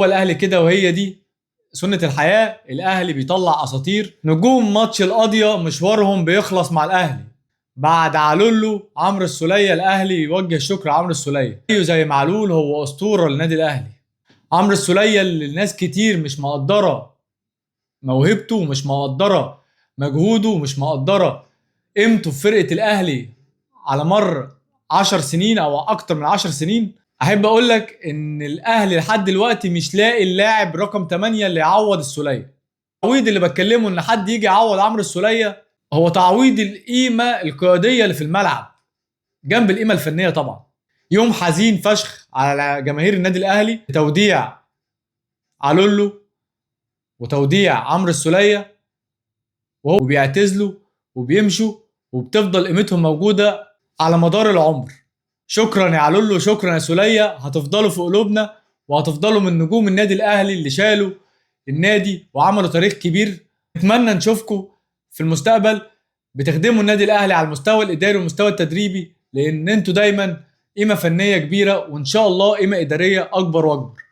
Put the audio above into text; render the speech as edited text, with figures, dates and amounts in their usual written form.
هو الاهلي كده وهي دي سنة الحياة. الاهلي بيطلع اساطير. نجوم ماتش القاضية مشوارهم بيخلص مع الاهلي. بعد علولو عمرو السولية الاهلي يوجه الشكر لعمرو السولية. زيه زي معلول هو اسطورة للنادي الاهلي. عمرو السولية اللي ناس كتير مش مقدرة موهبته ومش مقدرة مجهوده ومش مقدرة قيمته في فرقة الاهلي على مر 10 سنين او اكتر من 10 سنين. احب اقول لك ان الاهلي لحد دلوقتي مش لاقي اللاعب رقم 8 اللي يعوض السولية. التعويض اللي بتكلمه ان حد يجي يعوض عمرو السولية هو تعويض القيمة القيادية اللي في الملعب جنب القيمة الفنية طبعا. يوم حزين فشخ على جماهير النادي الاهلي توديع علولو وتوديع عمرو السولية، وهو بيعتزلوا وبيمشوا وبتفضل قيمتهم موجودة على مدار العمر. شكرا يا علولو، شكرا يا سولية، هتفضلوا في قلوبنا وهتفضلوا من نجوم النادي الاهلي اللي شالوا النادي وعملوا تاريخ كبير. نتمنى نشوفكم في المستقبل بتخدموا النادي الاهلي على المستوى الاداري والمستوى التدريبي، لان انتوا دايما قيمة فنية كبيرة وان شاء الله قيمة ادارية اكبر واكبر.